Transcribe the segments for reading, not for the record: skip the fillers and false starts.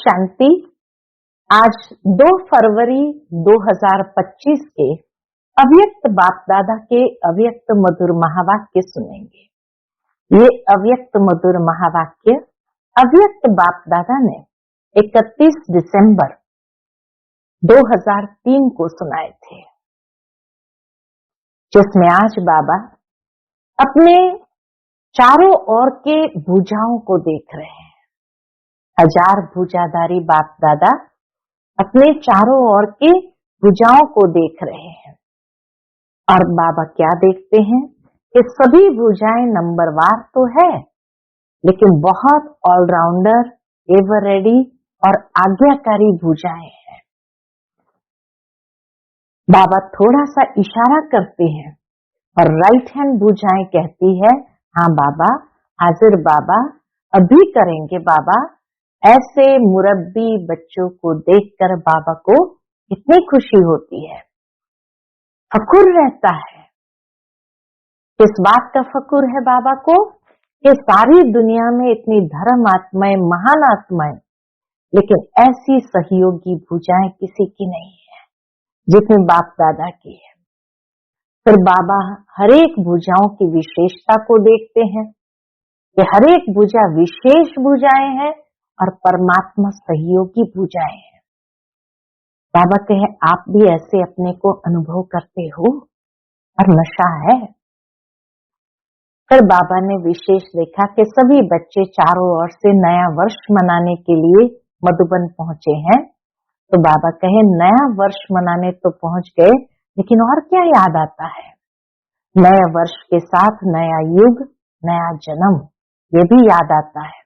शांति। आज 2 फरवरी 2025 के अव्यक्त बाप दादा के अव्यक्त मधुर महावाक्य सुनेंगे। ये अव्यक्त मधुर महावाक्य अव्यक्त बाप दादा ने 31 दिसंबर 2003 को सुनाए थे, जिसमें आज बाबा अपने चारों ओर के भुजाओं को देख रहे हैं। 1000 भुजाधारी बाप दादा अपने चारों ओर के भुजाओं को देख रहे हैं और बाबा क्या देखते हैं कि सभी भुजाएं नंबरवार तो है, लेकिन बहुत ऑलराउंडर, एवर रेडी और आज्ञाकारी भुजाएं हैं। बाबा थोड़ा सा इशारा करते हैं और राइट हैंड भुजाएं कहती है, हाँ बाबा, हाजिर बाबा, अभी करेंगे बाबा। ऐसे मुरब्बी बच्चों को देखकर बाबा को कितनी खुशी होती है, फकुर रहता है। किस बात का फकुर है बाबा को कि सारी दुनिया में इतनी धर्म आत्माएं, महान आत्माएं, लेकिन ऐसी सहयोगी भुजाएं किसी की नहीं है जितनी बाप दादा की है। फिर बाबा हर एक भुजाओं की विशेषता को देखते हैं कि हर एक भुजा विशेष भुजाएं हैं और परमात्मा सहयोगी भुजाएं हैं। बाबा कहे, आप भी ऐसे अपने को अनुभव करते हो और नशा है। फिर बाबा ने विशेष देखा कि सभी बच्चे चारों ओर से नया वर्ष मनाने के लिए मधुबन पहुंचे हैं। तो बाबा कहे, नया वर्ष मनाने तो पहुंच गए, लेकिन और क्या याद आता है? नए वर्ष के साथ नया युग, नया जन्म, ये भी याद आता है।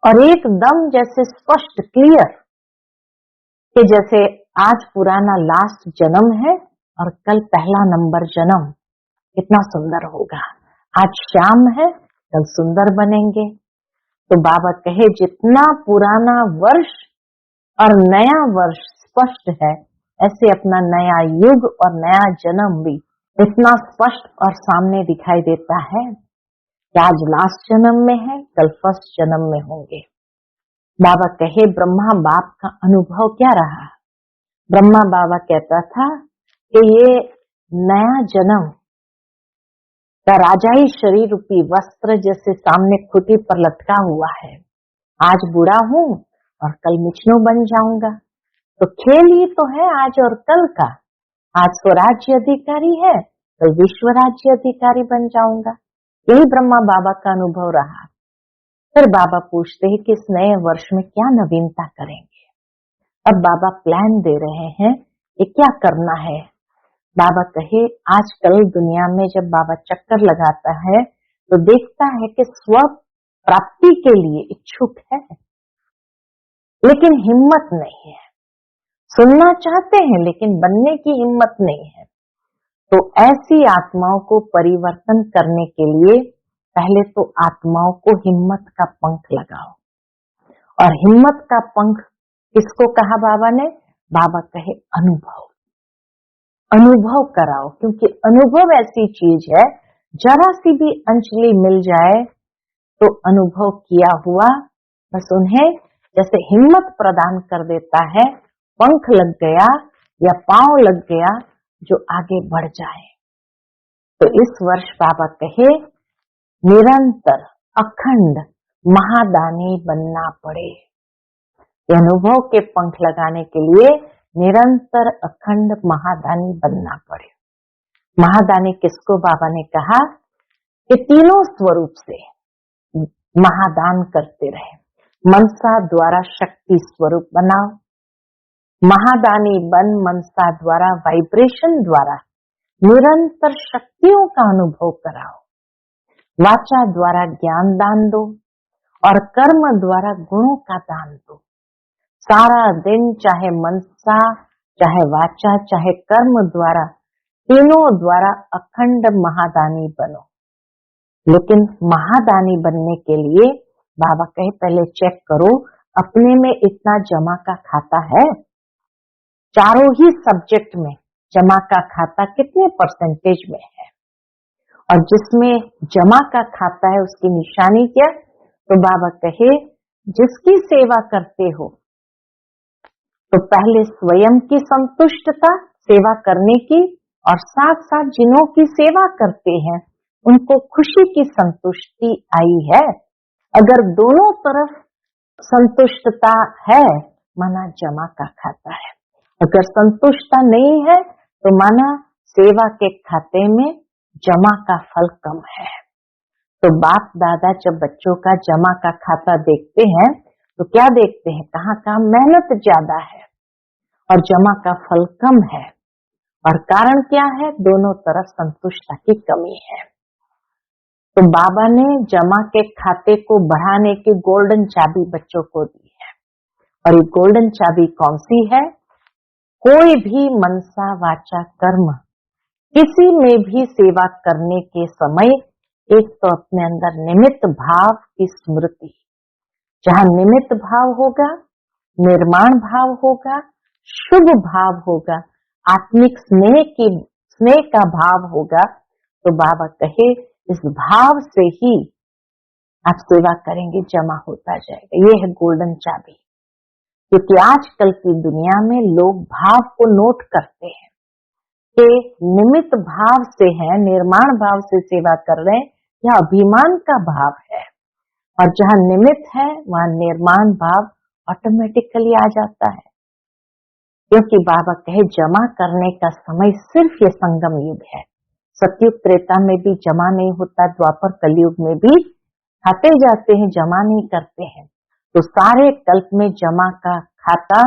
और एकदम जैसे स्पष्ट, क्लियर, कि जैसे आज पुराना लास्ट जन्म है और कल पहला नंबर जन्म, कितना सुंदर होगा। आज शाम है, कल सुंदर बनेंगे। तो बाबा कहे, जितना पुराना वर्ष और नया वर्ष स्पष्ट है, ऐसे अपना नया युग और नया जन्म भी इतना स्पष्ट और सामने दिखाई देता है कि आज लास्ट जन्म में है, कल फर्स्ट जन्म में होंगे। बाबा कहे, ब्रह्मा बाप का अनुभव क्या रहा? ब्रह्मा बाबा कहता था कि ये नया जन्म का राजाई शरीर रूपी वस्त्र जैसे सामने खुटी पर लटका हुआ है। आज बूढ़ा हूं और कल मुचनो बन जाऊंगा। तो खेल ही तो है आज और कल का। आज स्वराज्य अधिकारी है, कल विश्व राज्य अधिकारी बन जाऊंगा। यही ब्रह्मा बाबा का अनुभव रहा। फिर बाबा पूछते हैं कि इस नए वर्ष में क्या नवीनता करेंगे। अब बाबा प्लान दे रहे हैं कि क्या करना है। बाबा कहे, आजकल दुनिया में जब बाबा चक्कर लगाता है तो देखता है कि स्व प्राप्ति के लिए इच्छुक है, लेकिन हिम्मत नहीं है। सुनना चाहते हैं लेकिन बनने की हिम्मत नहीं है। तो ऐसी आत्माओं को परिवर्तन करने के लिए पहले तो आत्माओं को हिम्मत का पंख लगाओ। और हिम्मत का पंख किसको कहा बाबा ने? बाबा कहे, अनुभव। अनुभव कराओ, क्योंकि अनुभव ऐसी चीज है, जरा सी भी अंजलि मिल जाए तो अनुभव किया हुआ बस उन्हें जैसे हिम्मत प्रदान कर देता है, पंख लग गया या पांव लग गया जो आगे बढ़ जाए। तो इस वर्ष बाबा कहे, निरंतर अखंड महादानी बनना पड़े। ये अनुभव के पंख लगाने के लिए निरंतर अखंड महादानी बनना पड़े। महादानी किसको बाबा ने कहा कि तीनों स्वरूप से महादान करते रहे। मनसा द्वारा शक्ति स्वरूप बनाओ, महादानी बन मनसा द्वारा वाइब्रेशन द्वारा निरंतर शक्तियों का अनुभव कराओ। वाचा द्वारा ज्ञान दान दो और कर्म द्वारा गुणों का दान दो। सारा दिन चाहे मनसा, चाहे वाचा, चाहे कर्म द्वारा, तीनों द्वारा अखंड महादानी बनो। लेकिन महादानी बनने के लिए बाबा कहे, पहले चेक करो अपने में इतना जमा का खाता है। चारों ही सब्जेक्ट में जमा का खाता कितने परसेंटेज में है, और जिसमें जमा का खाता है उसकी निशानी क्या? तो बाबा कहे, जिसकी सेवा करते हो तो पहले स्वयं की संतुष्टता सेवा करने की, और साथ साथ जिन्हों की सेवा करते हैं उनको खुशी की संतुष्टि आई है। अगर दोनों तरफ संतुष्टता है माना जमा का खाता है, अगर संतुष्टता नहीं है तो माना सेवा के खाते में जमा का फल कम है। तो बाप दादा जब बच्चों का जमा का खाता देखते हैं तो क्या देखते हैं, कहाँ कहाँ मेहनत ज्यादा है और जमा का फल कम है, और कारण क्या है, दोनों तरफ संतुष्टता की कमी है। तो बाबा ने जमा के खाते को बढ़ाने की गोल्डन चाबी बच्चों को दी है, और ये गोल्डन चाबी कौन सी है, कोई भी मनसा वाचा कर्म किसी में भी सेवा करने के समय एक तो अपने अंदर निमित्त भाव की स्मृति, जहां निमित्त भाव होगा, निर्माण भाव होगा, शुभ भाव होगा, आत्मिक स्नेह का भाव होगा, तो बाबा कहे इस भाव से ही आप सेवा करेंगे, जमा होता जाएगा। ये है गोल्डन चाबी। क्योंकि आजकल की दुनिया में लोग भाव को नोट करते हैं कि निमित्त भाव से है, निर्माण भाव से सेवा कर रहे हैं या अभिमान का भाव है, और जहां निमित्त है वहां निर्माण भाव ऑटोमेटिकली आ जाता है। क्योंकि बाबा कहे जमा करने का समय सिर्फ ये संगम युग है। सतयुग त्रेता में भी जमा नहीं होता, द्वापर कलयुग में भी खाते जाते हैं, जमा नहीं करते हैं। तो सारे कल्प में जमा का खाता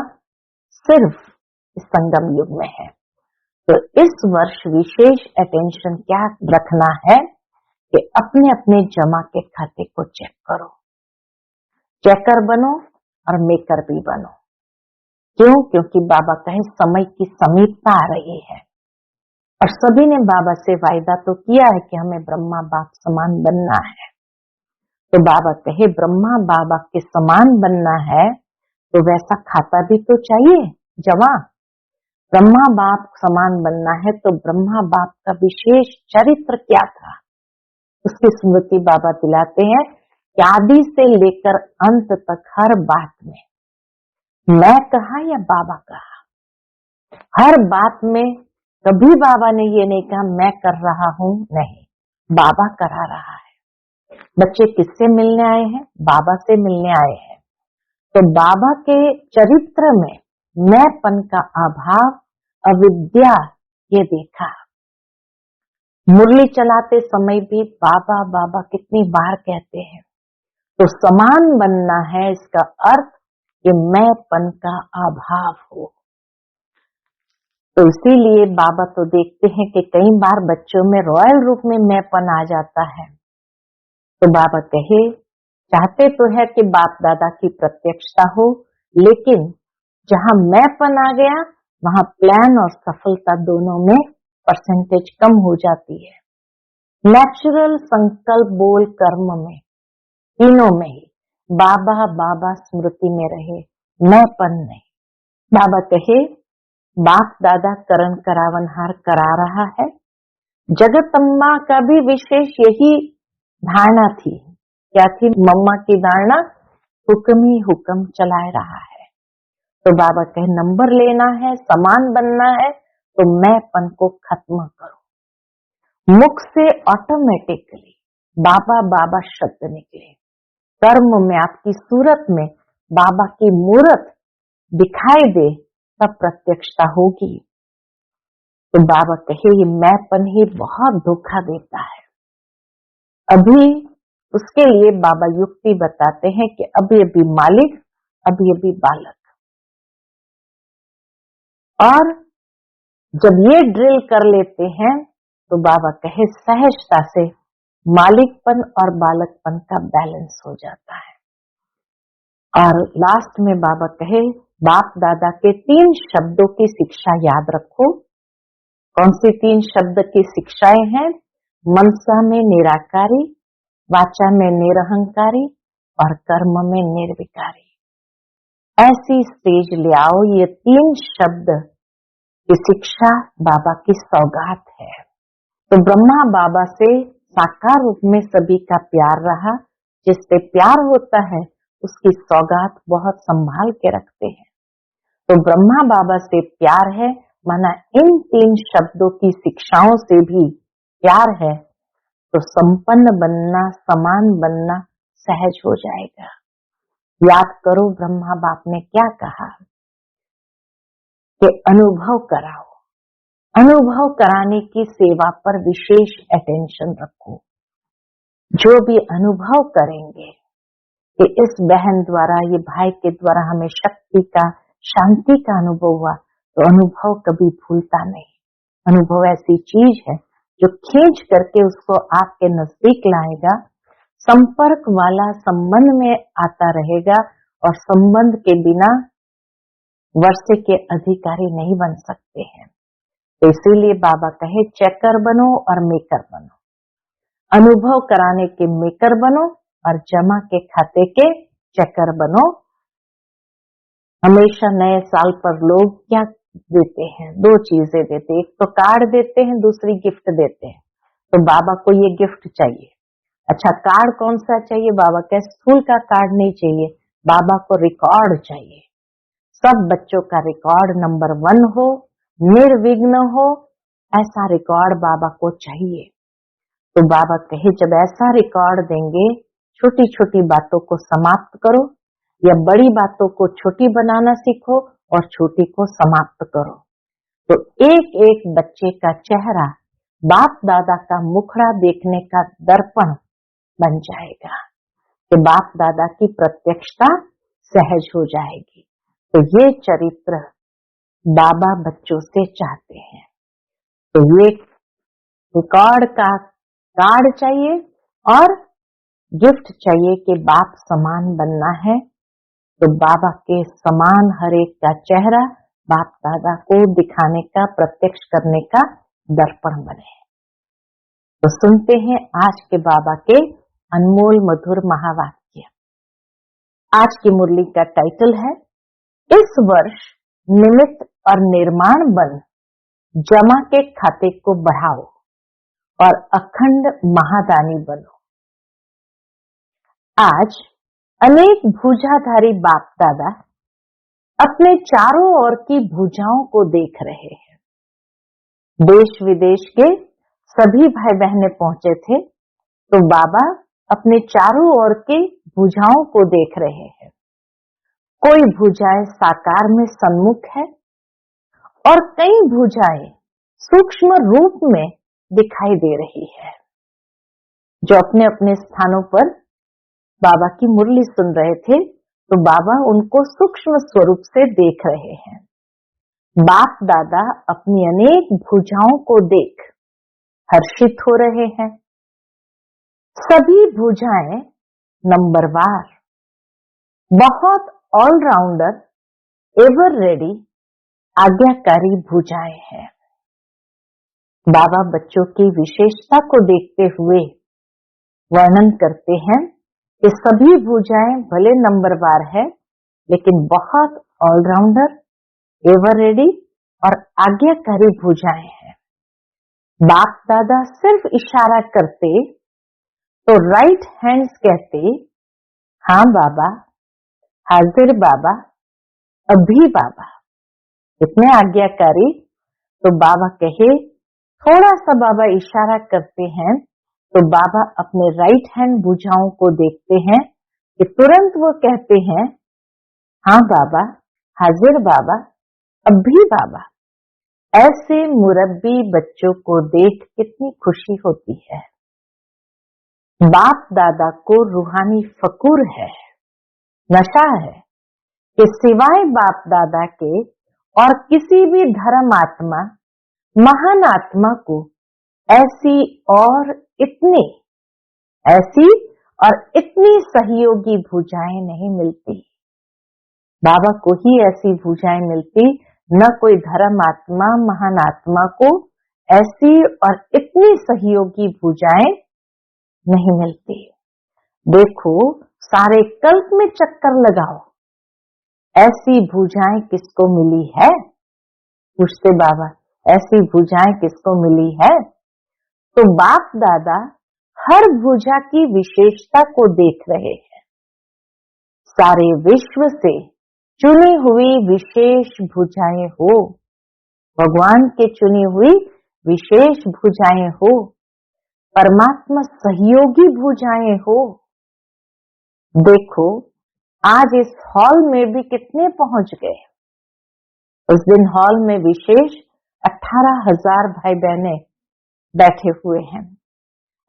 सिर्फ इस संगम युग में है। तो इस वर्ष विशेष अटेंशन क्या रखना है कि अपने अपने जमा के खाते को चेक करो, चेकर बनो और मेकर भी बनो। क्यों? क्योंकि बाबा कहे समय की समीपता आ रही है, और सभी ने बाबा से वायदा तो किया है कि हमें ब्रह्मा बाप समान बनना है। तो बाबा कहे ब्रह्मा बाबा के समान बनना है तो वैसा खाता भी तो चाहिए जमा। ब्रह्मा बाप समान बनना है तो ब्रह्मा बाप का विशेष चरित्र क्या था, उसकी स्मृति बाबा दिलाते हैं कि आदि से लेकर अंत तक हर बात में मैं कहा या बाबा कहा, हर बात में कभी बाबा ने ये नहीं कहा मैं कर रहा हूं, नहीं, बाबा करा रहा है। बच्चे किससे मिलने आए हैं? बाबा से मिलने आए हैं। तो बाबा के चरित्र में मैंपन का अभाव, अविद्या, ये देखा। मुरली चलाते समय भी बाबा बाबा कितनी बार कहते हैं। तो समान बनना है, इसका अर्थ कि मैंपन का अभाव हो। तो इसीलिए बाबा तो देखते हैं कि कई बार बच्चों में रॉयल रूप में मैंपन आ जाता है। तो बाबा कहे चाहते तो है कि बाप दादा की प्रत्यक्षता हो, लेकिन जहां मैंपन आ गया वहां प्लान और सफलता दोनों में परसेंटेज कम हो जाती है। नेचुरल संकल्प बोल कर्म में, तीनों में ही बाबा बाबा स्मृति में रहे, मैंपन नहीं। बाबा कहे बाप दादा करण करावनहार करा रहा है। जगदम्बा का भी विशेष यही धारणा थी। क्या थी मम्मा की धारणा? हुक्म ही हुक्म चलाए रहा है। तो बाबा कहे नंबर लेना है, समान बनना है तो मैंपन को खत्म करो। मुख से ऑटोमेटिकली बाबा बाबा शब्द निकले, कर्म में आपकी सूरत में बाबा की मूरत दिखाई दे, तब प्रत्यक्षता होगी। तो बाबा कहे ये मैंपन ही बहुत धोखा देता है। अभी उसके लिए बाबा युक्ति बताते हैं कि अभी अभी मालिक, अभी अभी बालक। और जब ये ड्रिल कर लेते हैं तो बाबा कहे सहजता से मालिकपन और बालकपन का बैलेंस हो जाता है। और लास्ट में बाबा कहे बाप दादा के 3 शब्दों की शिक्षा याद रखो। कौन सी 3 शब्द की शिक्षाएं हैं? मनसा में निराकारी, वाचा में निरहंकारी और कर्म में निर्विकारी। ऐसी स्टेज ले आओ, ये 3 शब्द की शिक्षा बाबा की सौगात है। तो ब्रह्मा बाबा से साकार रूप में सभी का प्यार रहा। जिससे प्यार होता है उसकी सौगात बहुत संभाल के रखते हैं। तो ब्रह्मा बाबा से प्यार है, माना इन 3 शब्दों की शिक्षाओं से भी प्यार है, तो संपन्न बनना, समान बनना सहज हो जाएगा। याद करो ब्रह्मा बाप ने क्या कहा कि अनुभव कराओ, अनुभव कराने की सेवा पर विशेष अटेंशन रखो। जो भी अनुभव करेंगे कि इस बहन द्वारा, ये भाई के द्वारा हमें शक्ति का, शांति का अनुभव हुआ, तो अनुभव कभी भूलता नहीं। अनुभव ऐसी चीज है जो खींच करके उसको आपके नजदीक लाएगा, संपर्क वाला संबंध में आता रहेगा, और संबंध के बिना वर्षे के अधिकारी नहीं बन सकते हैं। तो इसीलिए बाबा कहे चेकर बनो और मेकर बनो, अनुभव कराने के मेकर बनो और जमा के खाते के चेकर बनो। हमेशा नए साल पर लोग क्या देते हैं? 2 चीजें देते हैं, एक तो कार्ड देते हैं, दूसरी गिफ्ट देते हैं। तो बाबा को ये गिफ्ट चाहिए। अच्छा, कार्ड कौन सा चाहिए? बाबा के स्कूल का कार्ड नहीं चाहिए, बाबा को रिकॉर्ड चाहिए। सब बच्चों का रिकॉर्ड नंबर 1 हो, निर्विघ्न हो, ऐसा रिकॉर्ड बाबा को चाहिए। तो बाबा कहे जब ऐसा रिकॉर्ड देंगे, छोटी छोटी बातों को समाप्त करो, या बड़ी बातों को छोटी बनाना सीखो और छोटी को समाप्त करो। तो एक एक बच्चे का चेहरा बाप दादा का मुखड़ा देखने का दर्पण बन जाएगा, कि बाप दादा की प्रत्यक्षता सहज हो जाएगी। तो ये चरित्र बाबा बच्चों से चाहते हैं। तो ये रिकॉर्ड का कार्ड चाहिए और गिफ्ट चाहिए कि बाप समान बनना है। तो बाबा के समान हर एक का चेहरा बाप दादा को दिखाने का, प्रत्यक्ष करने का दर्पण बने। तो सुनते हैं आज के बाबा के अनमोल मधुर महावाक्य। आज की मुरली का टाइटल है, इस वर्ष निमित्त और निर्माण बन जमा के खाते को बढ़ाओ और अखंड महादानी बनो। आज अनेक भुजाधारी बाप दादा अपने चारों ओर की भुजाओं को देख रहे हैं। देश विदेश के सभी भाई बहनें पहुंचे थे, तो बाबा अपने चारों ओर की भुजाओं को देख रहे हैं। कोई भुजाएं साकार में सन्मुख है और कई भुजाएं सूक्ष्म रूप में दिखाई दे रही है। जो अपने अपने स्थानों पर बाबा की मुरली सुन रहे थे, तो बाबा उनको सूक्ष्म स्वरूप से देख रहे हैं। बाप दादा अपनी अनेक भुजाओं को देख हर्षित हो रहे हैं। सभी भुजाएं नंबरवार, बहुत ऑलराउंडर, एवर रेडी, आज्ञाकारी भुजाएं हैं। बाबा बच्चों की विशेषता को देखते हुए वर्णन करते हैं कि सभी भुजाएं भले नंबरवार है, लेकिन बहुत ऑलराउंडर, एवर रेडी और आज्ञाकारी भुजाएं हैं। बाप दादा सिर्फ इशारा करते तो राइट हैंड्स कहते, हाँ बाबा, हाजिर बाबा, अभी बाबा। इतने आज्ञाकारी। तो बाबा कहे, थोड़ा सा बाबा इशारा करते हैं तो बाबा अपने राइट हैंड भुजाओं को देखते हैं कि तुरंत वो कहते हैं, हाँ बाबा, हाजिर बाबा, अभी बाबा। ऐसे मुरब्बी बच्चों को देख कितनी खुशी होती है। बाप दादा को रूहानी फकूर है, नशा है कि सिवाय बाप दादा के और किसी भी धर्म आत्मा, महान आत्मा को ऐसी और इतनी सहयोगी भुजाएं नहीं मिलती। बाबा को ही ऐसी भुजाएं मिलती, न कोई धर्म आत्मा, महान आत्मा को ऐसी और इतनी सहयोगी भुजाएं नहीं मिलती। देखो, सारे कल्प में चक्कर लगाओ, ऐसी भुजाएं किसको मिली है? पूछते बाबा, ऐसी भुजाएं किसको मिली है? तो बाप दादा हर भुजा की विशेषता को देख रहे हैं। सारे विश्व से चुनी हुई विशेष भुजाएं हो, भगवान के चुनी हुई विशेष भुजाएं हो, परमात्मा सहयोगी भुजाएं हो। देखो आज इस हॉल में भी कितने पहुंच गए। उस दिन हॉल में विशेष 18,000 भाई बहने बैठे हुए हैं।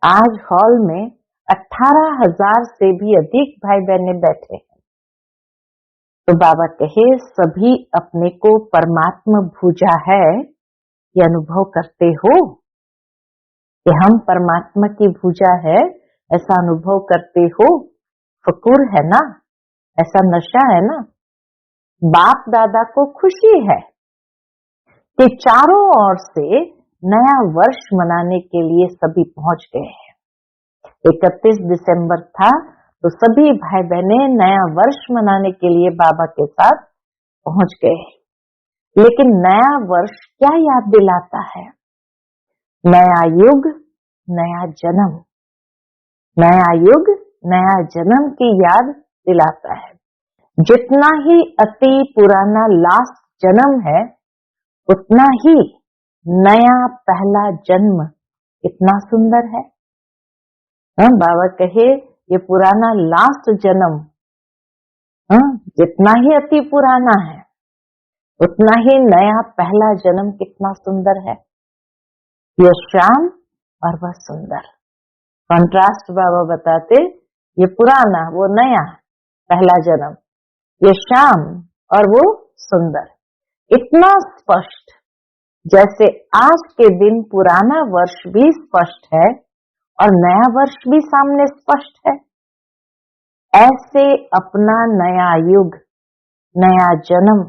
आज हॉल में 18,000 से भी अधिक भाई बहने बैठे हैं। तो बाबा कहे सभी अपने को परमात्मा भुजा है, ये अनुभव करते हो कि हम परमात्मा की भुजा है, ऐसा अनुभव करते हो। फकूर है ना, ऐसा नशा है ना। बाप दादा को खुशी है कि चारों ओर से नया वर्ष मनाने के लिए सभी पहुंच गए हैं। 31 दिसंबर था तो सभी भाई बहने नया वर्ष मनाने के लिए बाबा के साथ पहुंच गए। लेकिन नया वर्ष क्या याद दिलाता है? नया युग, नया जन्म। नया युग, नया जन्म की याद दिलाता है। जितना ही अति पुराना लास्ट जन्म है, उतना ही नया पहला जन्म कितना सुंदर है। बाबा कहे ये पुराना लास्ट जन्म जितना ही अति पुराना है, उतना ही नया पहला जन्म कितना सुंदर है। यह श्याम और वह सुंदर। कंट्रास्ट बाबा बताते, ये पुराना वो नया पहला जन्म, ये श्याम और वो सुंदर। इतना स्पष्ट, जैसे आज के दिन पुराना वर्ष भी स्पष्ट है और नया वर्ष भी सामने स्पष्ट है, ऐसे अपना नया युग, नया जन्म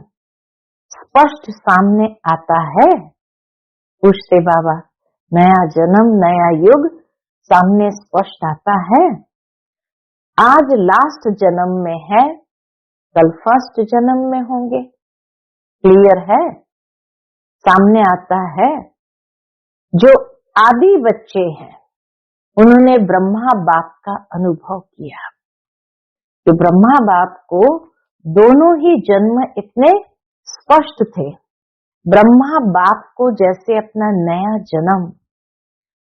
स्पष्ट सामने आता है। पूछते बाबा, नया जन्म, नया युग सामने स्पष्ट आता है? आज लास्ट जन्म में है, कल फर्स्ट जन्म में होंगे। क्लियर है, सामने आता है। जो आदि बच्चे हैं उन्होंने ब्रह्मा बाप का अनुभव किया। तो ब्रह्मा बाप को दोनों ही जन्म इतने स्पष्ट थे। ब्रह्मा बाप को जैसे अपना नया जन्म,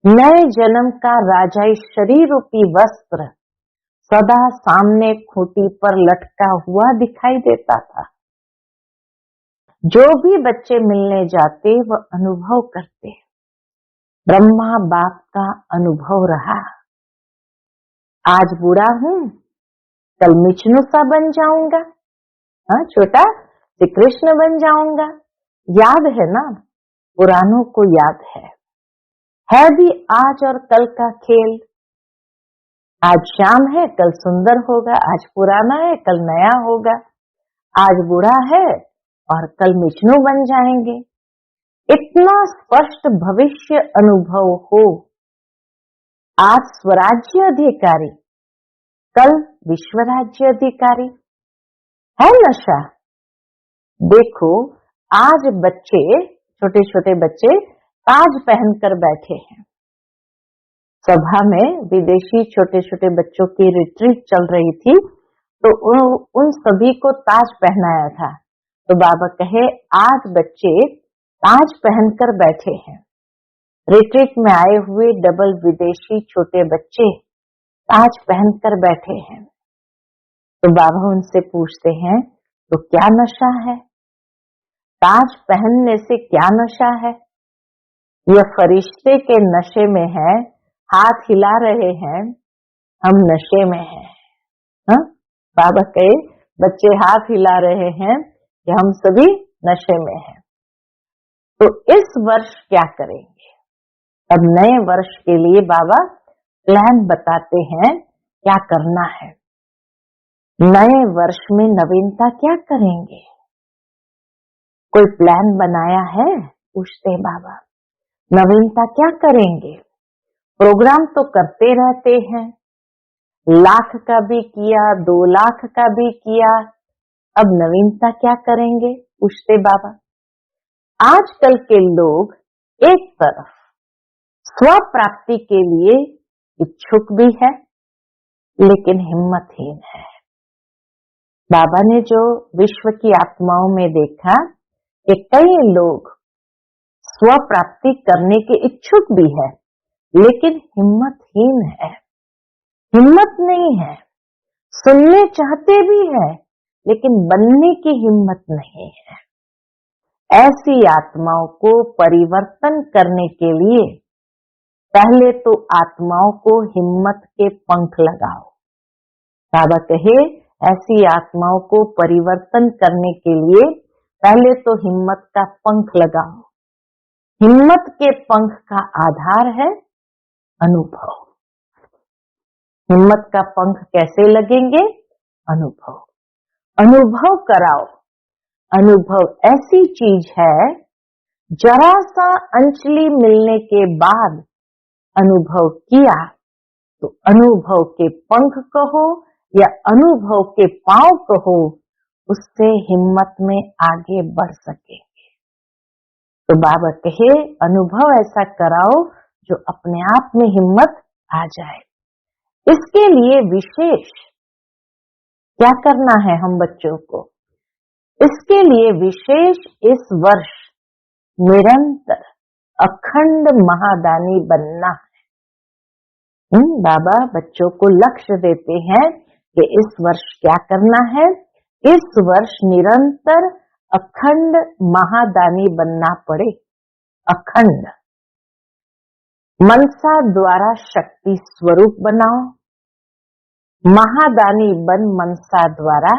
नए जन्म का राजाई शरीर रूपी वस्त्र सदा सामने खूंटी पर लटका हुआ दिखाई देता था। जो भी बच्चे मिलने जाते वह अनुभव करते, ब्रह्मा बाप का अनुभव रहा। आज बूढ़ा हूं, कल मिचनू सा बन जाऊंगा, छोटा श्री कृष्ण बन जाऊंगा। याद है ना, पुरानों को याद है भी आज और कल का खेल। आज शाम है, कल सुंदर होगा। आज पुराना है, कल नया होगा। आज बूढ़ा है और कल मिचनू बन जाएंगे। इतना स्पष्ट भविष्य अनुभव हो। आज स्वराज्य अधिकारी, कल विश्व राज्य अधिकारी है नशा। देखो आज बच्चे, छोटे छोटे बच्चे ताज पहनकर बैठे हैं। सभा में विदेशी छोटे छोटे बच्चों की रिट्रीट चल रही थी, तो उन सभी को ताज पहनाया था। तो बाबा कहे आज बच्चे ताज पहनकर बैठे हैं। रिट्रीट में आए हुए डबल विदेशी छोटे बच्चे ताज पहनकर बैठे हैं। तो बाबा उनसे पूछते हैं, तो क्या नशा है? ताज पहनने से क्या नशा है? यह फरिश्ते के नशे में है, हाथ हिला रहे हैं, हम नशे में हैं। बाबा कहे बच्चे हाथ हिला रहे हैं कि हम सभी नशे में हैं। तो इस वर्ष क्या करेंगे? अब नए वर्ष के लिए बाबा प्लान बताते हैं क्या करना है। नए वर्ष में नवीनता क्या करेंगे? कोई प्लान बनाया है? पूछते बाबा, नवीनता क्या करेंगे? प्रोग्राम तो करते रहते हैं, 1,00,000 का भी किया, 2,00,000 का भी किया, अब नवीनता क्या करेंगे? पूछते बाबा। आजकल के लोग एक तरफ स्व प्राप्ति के लिए इच्छुक भी है, लेकिन हिम्मतहीन है। बाबा ने जो विश्व की आत्माओं में देखा कि कई लोग स्व प्राप्ति करने के इच्छुक भी है, लेकिन हिम्मतहीन है, हिम्मत नहीं है, सुनने चाहते भी है, लेकिन बनने की हिम्मत नहीं है। ऐसी आत्माओं को परिवर्तन करने के लिए पहले तो आत्माओं को हिम्मत के पंख लगाओ। बाबा कहे ऐसी आत्माओं को परिवर्तन करने के लिए पहले तो हिम्मत का पंख लगाओ। हिम्मत के पंख का आधार है अनुभव। हिम्मत का पंख कैसे लगेंगे? अनुभव। अनुभव कराओ। अनुभव ऐसी चीज है, जरा सा अंचली मिलने के बाद अनुभव किया तो अनुभव के पंख कहो या अनुभव के पांव कहो, उससे हिम्मत में आगे बढ़ सकेंगे। तो बाबा कहे अनुभव ऐसा कराओ जो अपने आप में हिम्मत आ जाए। इसके लिए विशेष क्या करना है हम बच्चों को? इसके लिए विशेष इस वर्ष निरंतर अखंड महादानी बनना है। बाबा बच्चों को लक्ष्य देते हैं कि इस वर्ष क्या करना है। इस वर्ष निरंतर अखंड महादानी बनना पड़े। अखंड मनसा द्वारा शक्ति स्वरूप बनाओ। महादानी बन मनसा द्वारा,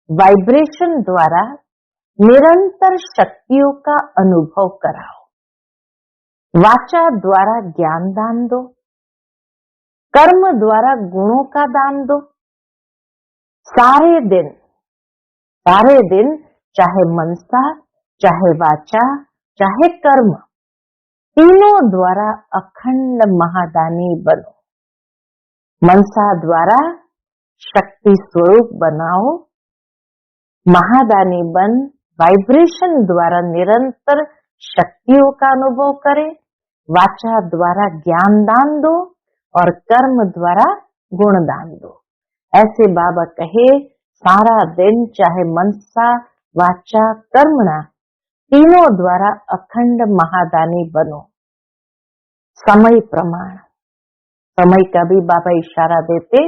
वाइब्रेशन द्वारा निरंतर शक्तियों का अनुभव कराओ। वाचा द्वारा ज्ञान दान दो, कर्म द्वारा गुणों का दान दो। सारे दिन चाहे मनसा, चाहे वाचा, चाहे कर्म, तीनों द्वारा अखंड महादानी बनो। मनसा द्वारा शक्ति स्वरूप बनाओ, महादानी बन वाइब्रेशन द्वारा निरंतर शक्तियों का अनुभव करे, वाचा द्वारा ज्ञान दान दो और कर्म द्वारा गुण दान दो। ऐसे बाबा कहे सारा दिन चाहे मनसा, वाचा, कर्मणा तीनों द्वारा अखंड महादानी बनो। समय प्रमाण, समय का भी बाबा इशारा देते,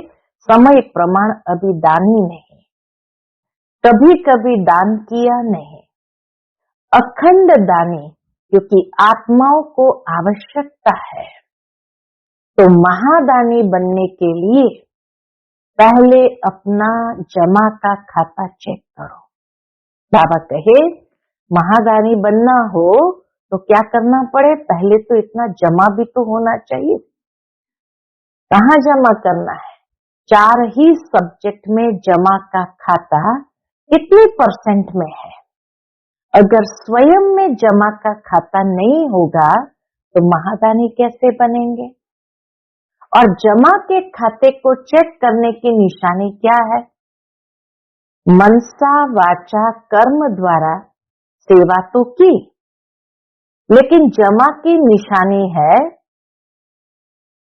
समय प्रमाण अभी दानी नहीं, कभी कभी दान किया नहीं, अखंड दानी, क्योंकि आत्माओं को आवश्यकता है। तो महादानी बनने के लिए पहले अपना जमा का खाता चेक करो। बाबा कहे महादानी बनना हो तो क्या करना पड़े? पहले तो इतना जमा भी तो होना चाहिए। कहाँ जमा करना है? 4 ही सब्जेक्ट में जमा का खाता कितने % में है? अगर स्वयं में जमा का खाता नहीं होगा तो महादानी कैसे बनेंगे? और जमा के खाते को चेक करने की निशानी क्या है? मनसा, वाचा, कर्म द्वारा सेवा तो की, लेकिन जमा की निशानी है,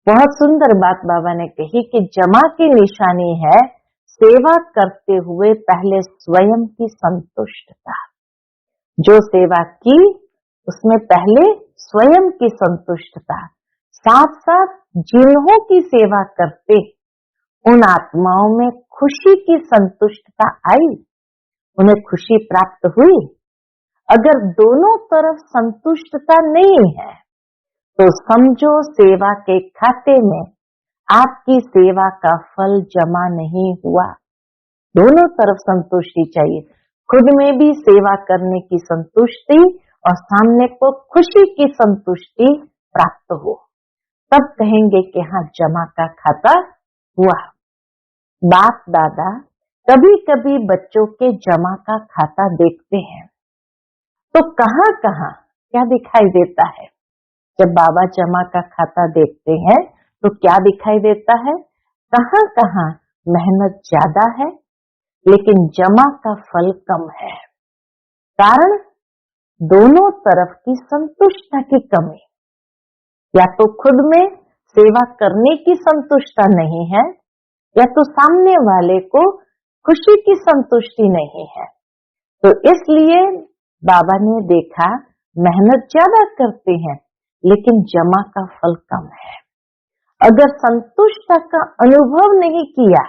बहुत सुंदर बात बाबा ने कही कि जमा की निशानी है सेवा करते हुए पहले स्वयं की संतुष्टता। जो सेवा की उसमें पहले स्वयं की संतुष्टता, साथ साथ जिन्हों की सेवा करते उन आत्माओं में खुशी की संतुष्टता आई, उन्हें खुशी प्राप्त हुई। अगर दोनों तरफ संतुष्टता नहीं है तो समझो सेवा के खाते में आपकी सेवा का फल जमा नहीं हुआ। दोनों तरफ संतुष्टि चाहिए, खुद में भी सेवा करने की संतुष्टि और सामने को खुशी की संतुष्टि प्राप्त हो, तब कहेंगे कि हाँ जमा का खाता हुआ। बाप दादा कभी कभी बच्चों के जमा का खाता देखते हैं तो कहाँ कहाँ क्या दिखाई देता है? जब बाबा जमा का खाता देखते हैं तो क्या दिखाई देता है? कहाँ कहाँ मेहनत ज्यादा है लेकिन जमा का फल कम है। कारण दोनों तरफ की संतुष्टता की कमी, या तो खुद में सेवा करने की संतुष्टता नहीं है, या तो सामने वाले को खुशी की संतुष्टि नहीं है। तो इसलिए बाबा ने देखा मेहनत ज्यादा करते हैं लेकिन जमा का फल कम है। अगर संतुष्टता का अनुभव नहीं किया,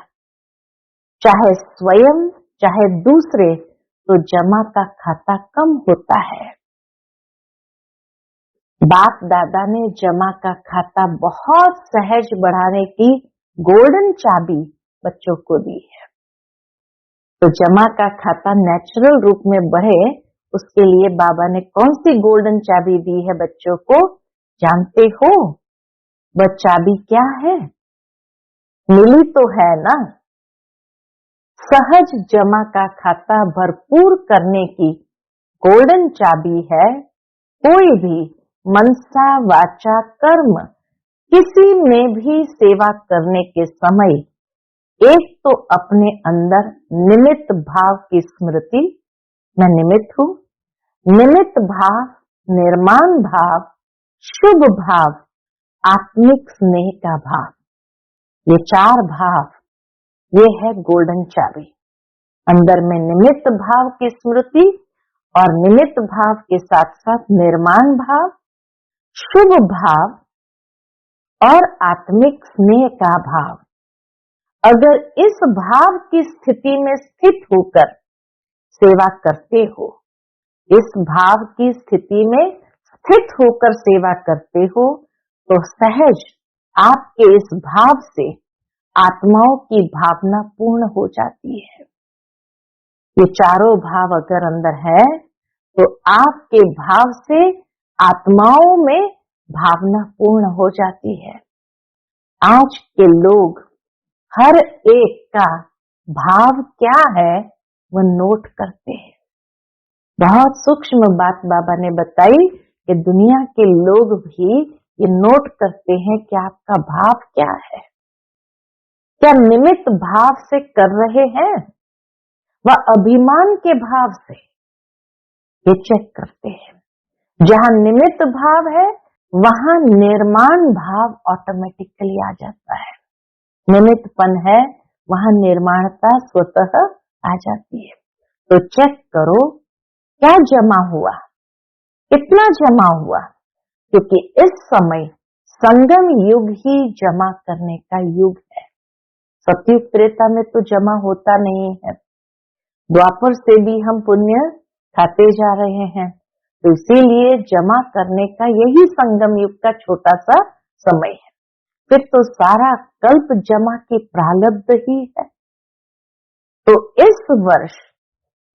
चाहे स्वयं चाहे दूसरे, तो जमा का खाता कम होता है। बाप दादा ने जमा का खाता बहुत सहज बढ़ाने की गोल्डन चाबी बच्चों को दी है। तो जमा का खाता नेचुरल रूप में बढ़े, उसके लिए बाबा ने कौन सी गोल्डन चाबी दी है बच्चों को, जानते हो? वह चाबी क्या है? मिली तो है ना? सहज जमा का खाता भरपूर करने की गोल्डन चाबी है, कोई भी मनसा वाचा कर्म किसी में भी सेवा करने के समय एक तो अपने अंदर निमित्त भाव की स्मृति, मैं निमित्त हूं, निमित्त भाव, निर्माण भाव, शुभ भाव, आत्मिक स्नेह का भाव, ये चार भाव, ये है गोल्डन चाबी। अंदर में निमित्त भाव की स्मृति और निमित्त भाव के साथ साथ निर्माण भाव, शुभ भाव और आत्मिक स्नेह का भाव। अगर इस भाव की स्थिति में स्थित होकर सेवा करते हो, इस भाव की स्थिति में स्थित होकर सेवा करते हो, तो सहज आपके इस भाव से आत्माओं की भावना पूर्ण हो जाती है। ये चारों भाव अगर अंदर है तो आपके भाव से आत्माओं में भावना पूर्ण हो जाती है। आज के लोग हर एक का भाव क्या है वो नोट करते हैं। बहुत सूक्ष्म बात बाबा ने बताई कि दुनिया के लोग भी ये नोट करते हैं कि आपका भाव क्या है, क्या निमित्त भाव से कर रहे हैं व अभिमान के भाव से, ये चेक करते हैं। जहां निमित्त भाव है वहां निर्माण भाव ऑटोमेटिकली आ जाता है। निमित्तपन है वहां निर्माणता स्वतः आ जाती है। तो चेक करो क्या जमा हुआ, कितना जमा हुआ, क्योंकि इस समय संगम युग ही जमा करने का युग है। सतयुग त्रेता में तो जमा होता नहीं है, द्वापर से भी हम पुण्य खाते जा रहे हैं, तो इसीलिए जमा करने का यही संगम युग का छोटा सा समय है। फिर तो सारा कल्प जमा की प्रारब्ध ही है। तो इस वर्ष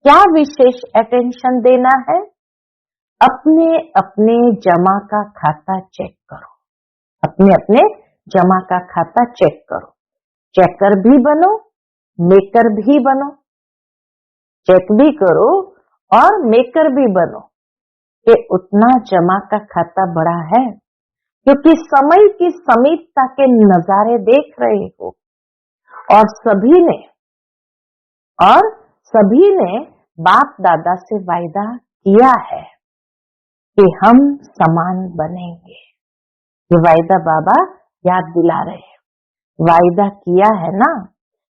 क्या विशेष अटेंशन देना है? अपने अपने जमा का खाता चेक करो, अपने अपने जमा का खाता चेक करो। चेकर भी बनो, मेकर भी बनो। चेक भी करो और मेकर भी बनो कि उतना जमा का खाता बड़ा है, क्योंकि समय की समीपता के नजारे देख रहे हो और सभी ने बाप दादा से वायदा किया है कि हम समान बनेंगे। ये वायदा बाबा याद दिला रहे हैं। वायदा किया है ना?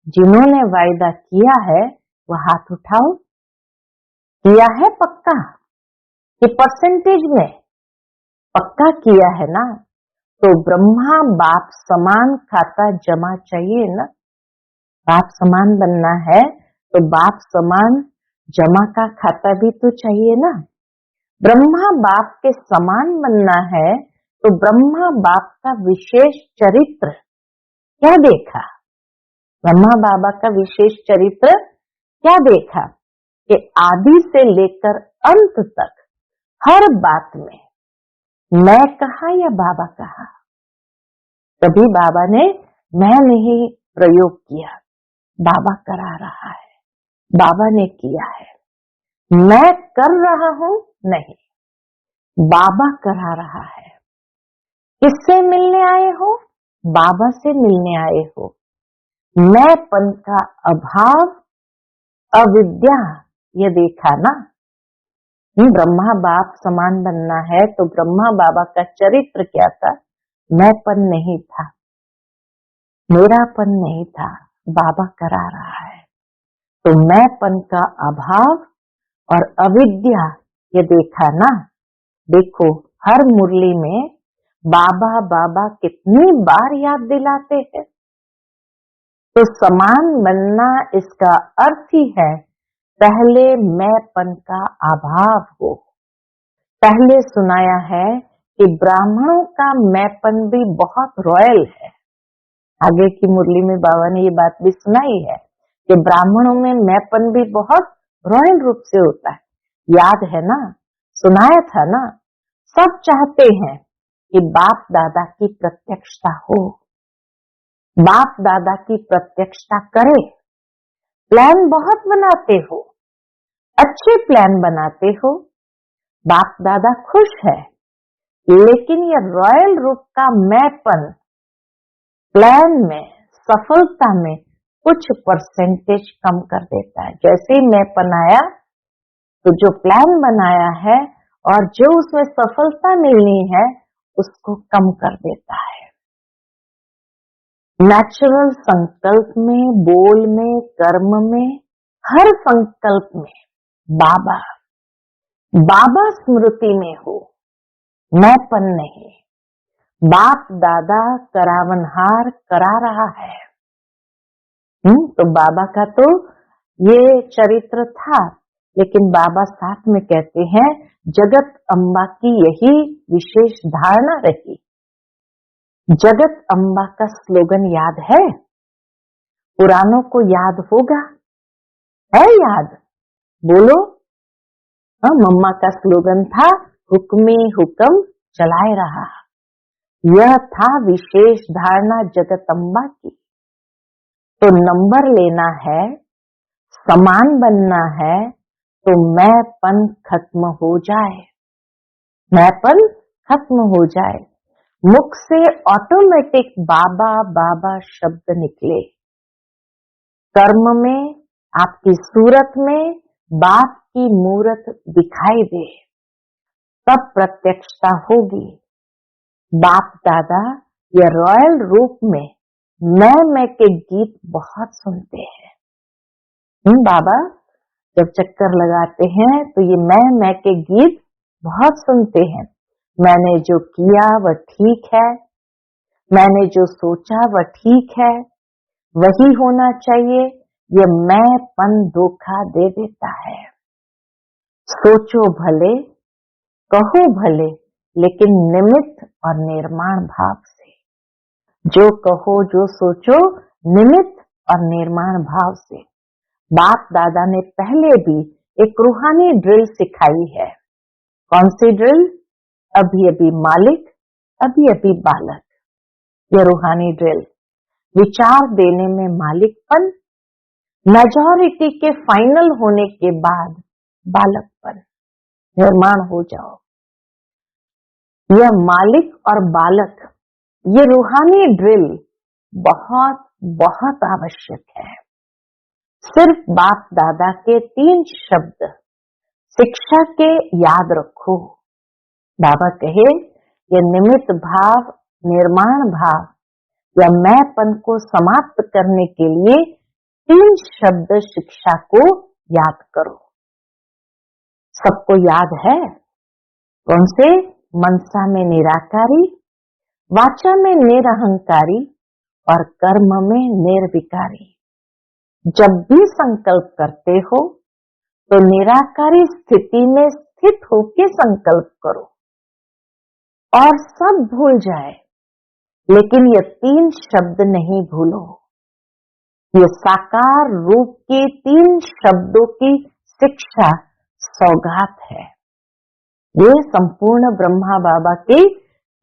जिन्होंने वायदा किया है वो हाथ उठाओ। किया है पक्का कि परसेंटेज में पक्का किया है ना? तो ब्रह्मा बाप समान खाता जमा चाहिए ना? बाप समान बनना है तो बाप समान जमा का खाता भी तो चाहिए ना? ब्रह्मा बाप के समान बनना है तो ब्रह्मा बाप का विशेष चरित्र क्या देखा? ब्रह्मा बाबा का विशेष चरित्र क्या देखा कि आदि से लेकर अंत तक हर बात में मैं कहा या बाबा कहा? कभी बाबा ने मैं नहीं प्रयोग किया, बाबा करा रहा है, बाबा ने किया है। मैं कर रहा हूं नहीं, बाबा करा रहा है। किससे मिलने आए हो? बाबा से मिलने आए हो। मैंपन का अभाव, अविद्या, ये देखा ना? ब्रह्मा बाप समान बनना है तो ब्रह्मा बाबा का चरित्र क्या था? मैंपन नहीं था, मेरापन नहीं था, बाबा करा रहा है। तो मैंपन का अभाव और अविद्या ये देखा ना। देखो हर मुरली में बाबा बाबा कितनी बार याद दिलाते हैं। तो समान बनना इसका अर्थ ही है पहले मैंपन का अभाव हो। पहले सुनाया है कि ब्राह्मणों का मैंपन भी बहुत रॉयल है। आगे की मुरली में बाबा ने ये बात भी सुनाई है कि ब्राह्मणों में मैंपन भी बहुत रॉयल रूप से होता है। याद है ना, सुनाया था ना। सब चाहते हैं कि बाप दादा की प्रत्यक्षता हो, बाप दादा की प्रत्यक्षता करे। प्लान बहुत बनाते हो, अच्छे प्लान बनाते हो, बाप दादा खुश है, लेकिन ये रॉयल रूप का मैंपन प्लान में सफलता में कुछ परसेंटेज कम कर देता है। जैसे ही मैंपन आया तो जो प्लान बनाया है और जो उसमें सफलता मिलनी है उसको कम कर देता है। नेचुरल संकल्प में, बोल में, कर्म में, हर संकल्प में बाबा बाबा स्मृति में हो, मैंपन नहीं। बाप दादा करावनहार करा रहा है। तो बाबा का तो ये चरित्र था, लेकिन बाबा साथ में कहते हैं जगत अम्बा की यही विशेष धारणा रही। जगत अम्बा का स्लोगन याद है? पुरानों को याद होगा, है याद? बोलो। मम्मा का स्लोगन था हुक्मे हुक्म चलाए रहा। यह था विशेष धारणा जगत अम्बा की। तो नंबर लेना है, समान बनना है, तो मैंपन खत्म हो जाए, मैंपन खत्म हो जाए। मुख से ऑटोमेटिक बाबा बाबा शब्द निकले। कर्म में, आपकी सूरत में बाप की मूरत दिखाई दे, तब प्रत्यक्षता होगी। बाप दादा ये रॉयल रूप में मैं के गीत बहुत सुनते हैं। बाबा जब चक्कर लगाते हैं तो ये मैं के गीत बहुत सुनते हैं। मैंने जो किया वह ठीक है, मैंने जो सोचा वह ठीक है, वही होना चाहिए। ये मैंपन धोखा दे देता है। सोचो भले, कहो भले, लेकिन निमित्त और निर्माण भाव से। जो कहो जो सोचो निमित्त और निर्माण भाव से। बाप दादा ने पहले भी एक रूहानी ड्रिल सिखाई है। कौन सी ड्रिल? अभी अभी मालिक, अभी अभी बालक। यह रूहानी ड्रिल, विचार देने में मालिकपन, मेजॉरिटी के फाइनल होने के बाद बालकपन, निर्माण हो जाओ। यह मालिक और बालक, ये रूहानी ड्रिल बहुत बहुत आवश्यक है। सिर्फ बाप दादा के 3 शब्द शिक्षा के याद रखो। बाबा कहे ये निमित्त भाव, निर्माण भाव या मैंपन को समाप्त करने के लिए 3 शब्द शिक्षा को याद करो। सबको याद है? कौन से? मनसा में निराकारी, वाचा में निरहंकारी और कर्म में निर्विकारी। जब भी संकल्प करते हो तो निराकारी स्थिति में स्थित होकर संकल्प करो और सब भूल जाए, लेकिन ये 3 शब्द नहीं भूलो। ये साकार रूप के 3 शब्दों की शिक्षा सौगात है। ये संपूर्ण ब्रह्मा बाबा के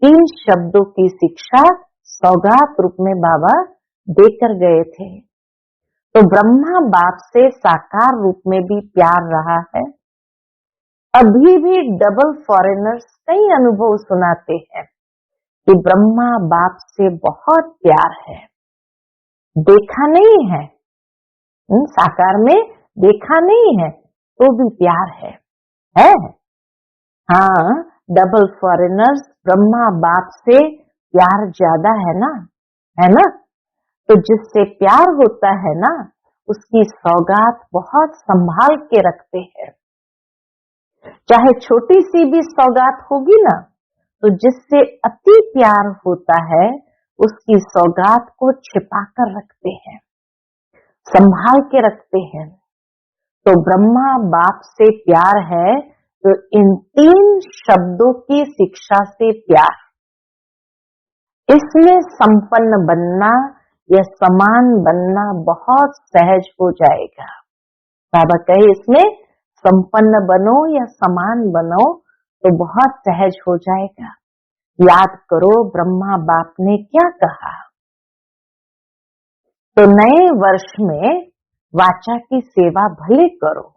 3 शब्दों की शिक्षा सौगात रूप में बाबा देकर गए थे। तो ब्रह्मा बाप से साकार रूप में भी प्यार रहा है। अभी भी डबल फॉरेनर्स कई अनुभव सुनाते हैं कि ब्रह्मा बाप से बहुत प्यार है। देखा नहीं है, साकार में देखा नहीं है तो भी प्यार है। हाँ, डबल फॉरेनर्स ब्रह्मा बाप से प्यार ज्यादा है ना, है ना? तो जिससे प्यार होता है ना, उसकी सौगात बहुत संभाल के रखते हैं। चाहे छोटी सी भी सौगात होगी ना, तो जिससे अति प्यार होता है उसकी सौगात को छिपा कर रखते हैं, संभाल के रखते हैं। तो ब्रह्मा बाप से प्यार है तो इन 3 शब्दों की शिक्षा से प्यार। इसमें संपन्न बनना या समान बनना बहुत सहज हो जाएगा। बाबा कहे इसमें संपन्न बनो या समान बनो तो बहुत सहज हो जाएगा। याद करो ब्रह्मा बाप ने क्या कहा। तो नए वर्ष में वाचा की सेवा भले करो,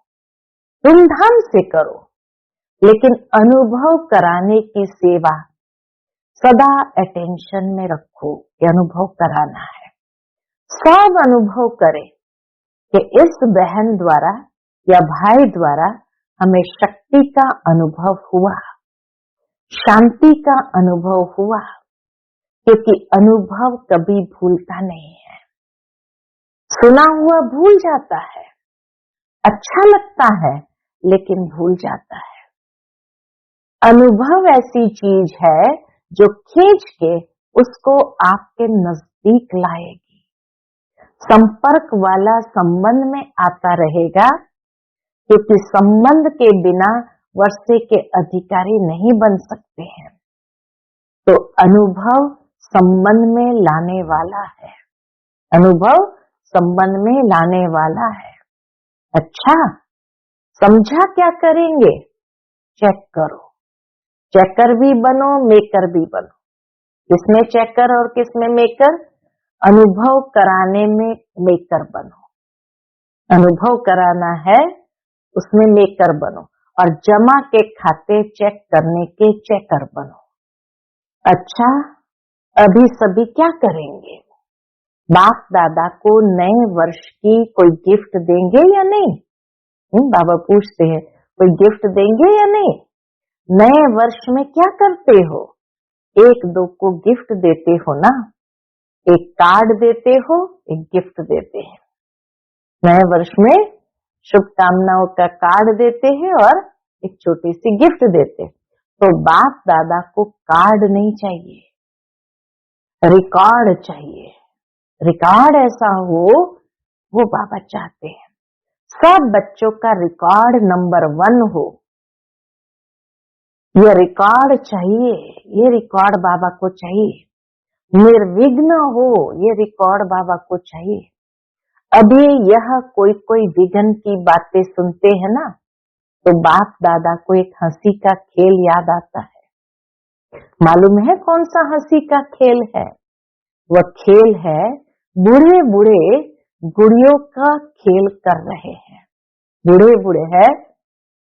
धूमधाम से करो, लेकिन अनुभव कराने की सेवा सदा अटेंशन में रखो कि अनुभव कराना है। सब अनुभव करें कि इस बहन द्वारा या भाई द्वारा हमें शक्ति का अनुभव हुआ, शांति का अनुभव हुआ, क्योंकि अनुभव कभी भूलता नहीं है। सुना हुआ भूल जाता है, अच्छा लगता है लेकिन भूल जाता है। अनुभव ऐसी चीज है जो खींच के उसको आपके नजदीक लाएगी। संपर्क वाला संबंध में आता रहेगा, क्योंकि संबंध के बिना वर्षे के अधिकारी नहीं बन सकते हैं। तो अनुभव संबंध में लाने वाला है, अनुभव संबंध में लाने वाला है। अच्छा, समझा क्या करेंगे? चेक करो। चेकर भी बनो, मेकर भी बनो। किसमें चेकर और किसमें मेकर? अनुभव कराने में मेकर बनो। अनुभव कराना है उसमें मेकर बनो, और जमा के खाते चेक करने के चेकर बनो। अच्छा, अभी सभी क्या करेंगे? बाप दादा को नए वर्ष की कोई गिफ्ट देंगे या नहीं? बाबा पूछते हैं कोई गिफ्ट देंगे या नहीं? नए वर्ष में क्या करते हो? एक दो को गिफ्ट देते हो ना, एक कार्ड देते हो, एक गिफ्ट देते हैं। नए वर्ष में शुभकामनाओं का कार्ड देते हैं और एक छोटी सी गिफ्ट देते हैं। तो बाप दादा को कार्ड नहीं चाहिए, रिकॉर्ड चाहिए। रिकॉर्ड ऐसा हो वो बाबा चाहते हैं। सब बच्चों का रिकॉर्ड नंबर 1 हो, ये रिकॉर्ड चाहिए, ये रिकॉर्ड बाबा को चाहिए। निर्विघ्न हो, ये रिकॉर्ड बाबा को चाहिए। अभी यह कोई कोई विघ्न की बातें सुनते हैं ना, तो बाप दादा को एक हंसी का खेल याद आता है। मालूम है कौन सा हंसी का खेल है? वह खेल है बूढ़े बूढ़े गुड़ियों का खेल कर रहे हैं। बूढ़े बूढ़े है,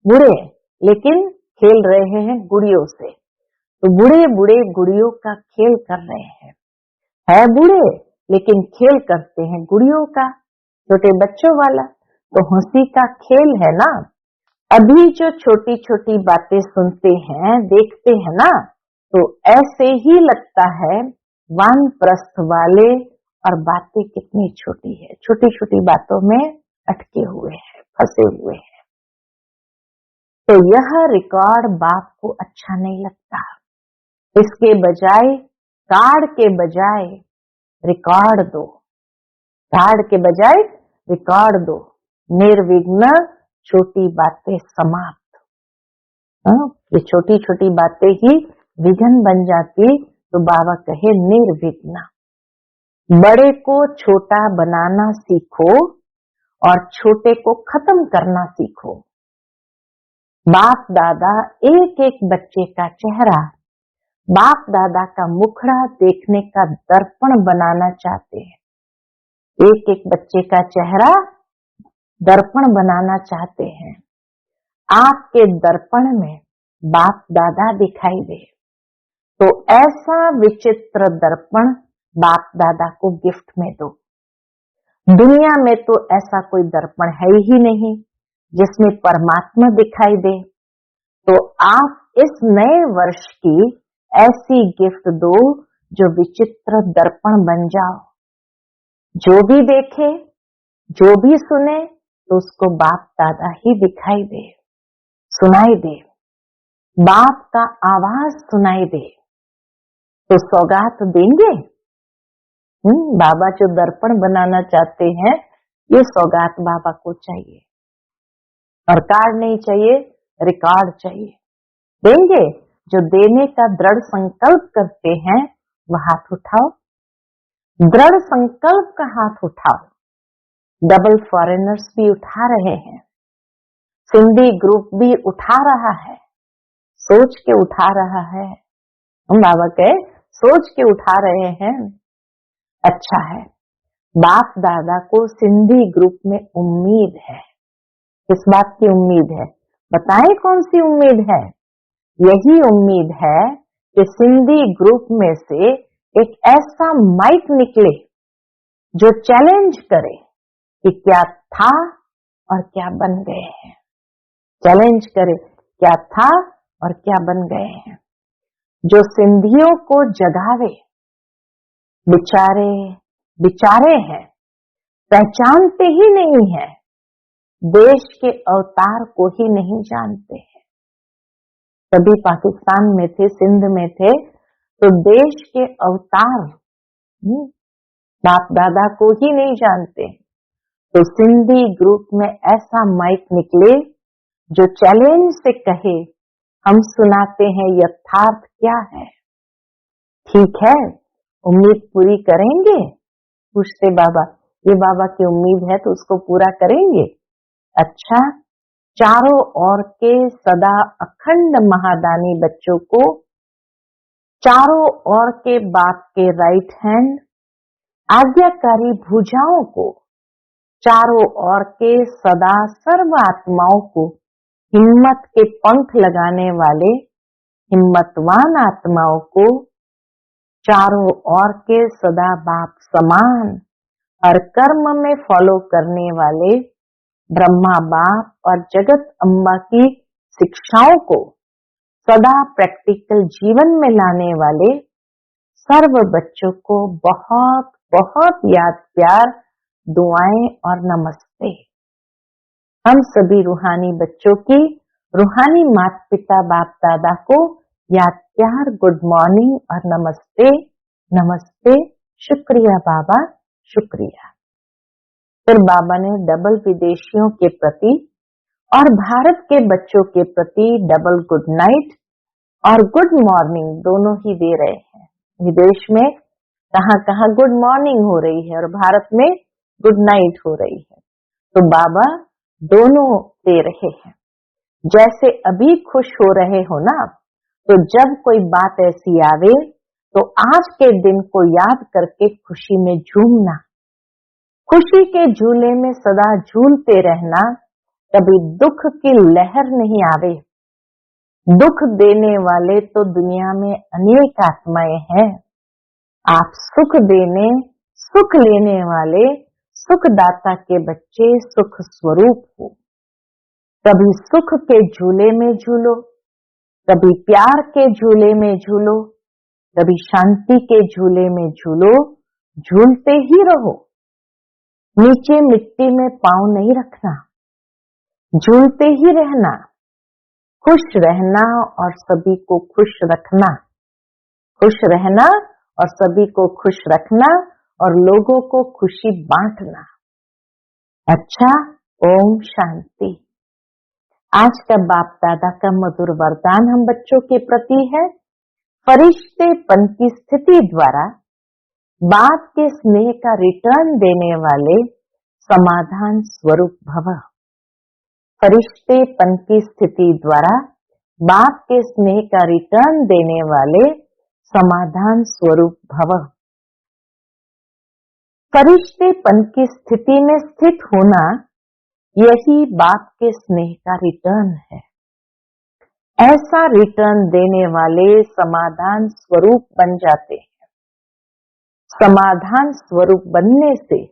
बूढ़े लेकिन खेल रहे हैं गुड़ियों से। तो बूढ़े बूढ़े गुड़ियों का खेल कर रहे हैं। है बूढ़े लेकिन खेल करते हैं गुड़ियों का, छोटे बच्चों वाला। तो हंसी का खेल है ना। अभी जो छोटी छोटी बातें सुनते हैं, देखते हैं ना, तो ऐसे ही लगता है वानप्रस्थ वाले, और बातें कितनी छोटी है, छोटी छोटी बातों में अटके हुए हैं, फंसे हुए हैं। तो यह रिकॉर्ड बाप को अच्छा नहीं लगता। इसके बजाय कार्ड के बजाय रिकॉर्ड दो, कार्ड के बजाय रिकॉर्ड दो। निर्विघ्न छोटी बातें समाप्त। ये छोटी छोटी बातें ही विघ्न बन जाती, तो बाबा कहे निर्विघ्न। बड़े को छोटा बनाना सीखो और छोटे को खत्म करना सीखो। बाप दादा एक एक बच्चे का चेहरा, बाप दादा का मुखड़ा देखने का दर्पण बनाना चाहते हैं। एक एक बच्चे का चेहरा दर्पण बनाना चाहते हैं। आपके दर्पण में बाप दादा दिखाई दे, तो ऐसा विचित्र दर्पण बाप दादा को गिफ्ट में दो। दुनिया में तो ऐसा कोई दर्पण है ही नहीं जिसमें परमात्मा दिखाई दे। तो आप इस नए वर्ष की ऐसी गिफ्ट दो जो विचित्र दर्पण बन जाओ। जो भी देखे जो भी सुने तो उसको बाप दादा ही दिखाई दे, सुनाई दे, बाप का आवाज सुनाई दे, तो सौगात देंगे। बाबा जो दर्पण बनाना चाहते हैं, ये सौगात बाबा को चाहिए। और कार्ड नहीं चाहिए, रिकॉर्ड चाहिए। देंगे। जो देने का दृढ़ संकल्प करते हैं वह हाथ उठाओ, दृढ़ संकल्प का हाथ उठाओ। डबल फॉरेनर्स भी उठा रहे हैं, सिंधी ग्रुप भी उठा रहा है, सोच के उठा रहा है। हम बाबा के सोच के उठा रहे हैं। अच्छा है, बाप दादा को सिंधी ग्रुप में उम्मीद है। किस बात की उम्मीद है? बताएं कौन सी उम्मीद है? यही उम्मीद है कि सिंधी ग्रुप में से एक ऐसा माइक निकले जो चैलेंज करे कि क्या था और क्या बन गए हैं। चैलेंज करे क्या था और क्या बन गए हैं। जो सिंधियों को जगावे। बेचारे हैं, पहचानते ही नहीं है, देश के अवतार को ही नहीं जानते हैं। कभी पाकिस्तान में थे, सिंध में थे, तो देश के अवतार बाप दादा को ही नहीं जानते। तो सिंधी ग्रुप में ऐसा माइक निकले जो चैलेंज से कहे, हम सुनाते हैं यथार्थ क्या है। ठीक है, उम्मीद पूरी करेंगे? पूछते बाबा, ये बाबा की उम्मीद है तो उसको पूरा करेंगे। अच्छा, चारों ओर के सदा अखंड महादानी बच्चों को, चारों ओर के बाप के राइट हैंड आज्ञाकारी भुजाओं को, चारों ओर के सदा सर्व आत्माओं को, हिम्मत के पंख लगाने वाले हिम्मतवान आत्माओं को, चारों ओर के सदा बाप समान हर कर्म में फॉलो करने वाले ब्रह्मा बाप और जगत अम्बा की शिक्षाओं को सदा प्रैक्टिकल जीवन में लाने वाले सर्व बच्चों को बहुत बहुत याद प्यार, दुआएं और नमस्ते। हम सभी रूहानी बच्चों की रूहानी माता पिता बाप दादा को याद प्यार, गुड मॉर्निंग और नमस्ते। नमस्ते, शुक्रिया बाबा, शुक्रिया। फिर बाबा ने डबल विदेशियों के प्रति और भारत के बच्चों के प्रति डबल गुड नाइट और गुड मॉर्निंग दोनों ही दे रहे हैं। विदेश में कहाँ कहाँ गुड मॉर्निंग हो रही है और भारत में गुड नाइट हो रही है, तो बाबा दोनों दे रहे हैं। जैसे अभी खुश हो रहे हो ना, तो जब कोई बात ऐसी आवे तो आज के दिन को याद करके खुशी में झूमना, खुशी के झूले में सदा झूलते रहना, कभी दुख की लहर नहीं आवे। दुख देने वाले तो दुनिया में अनेक आत्माएं हैं। आप सुख देने, सुख लेने वाले सुखदाता के बच्चे सुख स्वरूप हो। कभी सुख के झूले में झूलो, कभी प्यार के झूले में झूलो, कभी शांति के झूले में झूलो, झूलते ही रहो। नीचे मिट्टी में पांव नहीं रखना, झूलते ही रहना, खुश रहना और सभी को खुश रखना, खुश रहना और सभी को खुश रखना और लोगों को खुशी बांटना। अच्छा, ओम शांति। आज का बाप दादा का मधुर वरदान हम बच्चों के प्रति है, फरिश्तेपन की स्थिति द्वारा बाप के स्नेह का रिटर्न देने वाले समाधान स्वरूप भव। फरिश्तेपन की स्थिति द्वारा बाप के स्नेह का रिटर्न देने वाले समाधान स्वरूप भव। फरिश्तेपन की स्थिति में स्थित होना, यही बाप के स्नेह का रिटर्न है। ऐसा रिटर्न देने वाले समाधान स्वरूप बन जाते हैं। समाधान स्वरूप बनने से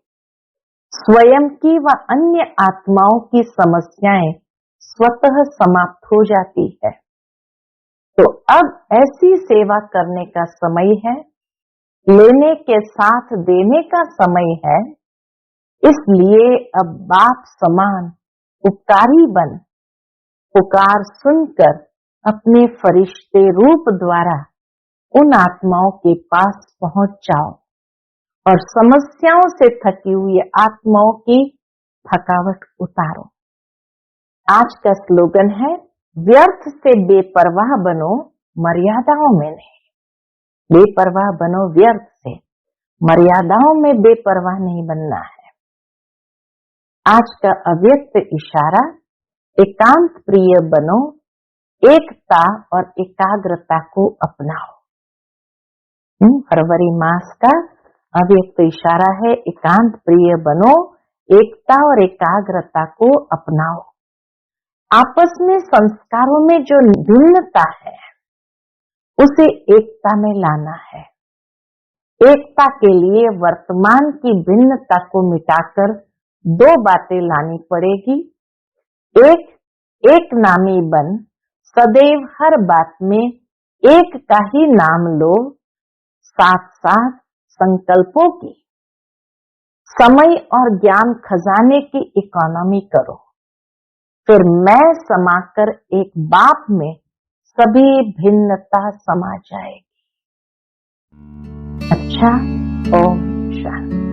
स्वयं की व अन्य आत्माओं की समस्याएं स्वतः समाप्त हो जाती है। तो अब ऐसी सेवा करने का समय है, लेने के साथ देने का समय है, इसलिए अब बाप समान उपकारी बन पुकार सुनकर अपने फरिश्ते रूप द्वारा उन आत्माओं के पास पहुंच जाओ और समस्याओं से थकी हुई आत्माओं की थकावट उतारो। आज का स्लोगन है, व्यर्थ से बेपरवाह बनो, मर्यादाओं में नहीं। बेपरवाह बनो व्यर्थ से, मर्यादाओं में बेपरवाह नहीं बनना है। आज का अव्यक्त इशारा, एकांत प्रिय बनो, एकता और एकाग्रता को अपनाओ। फरवरी मास का अव्यक्त इशारा है, एकांत प्रिय बनो, एकता और एकाग्रता को अपनाओ। आपस में संस्कारों में जो भिन्नता है उसे एकता में लाना है। एकता के लिए वर्तमान की भिन्नता को मिटाकर दो बातें लानी पड़ेगी। एक नामी बन सदैव हर बात में एक का ही नाम लो, साथ साथ संकल्पों की, समय और ज्ञान खजाने की इकोनॉमी करो। फिर मैं समाकर एक बाप में सभी भिन्नता समा जाएगी। अच्छा, ओम शांति।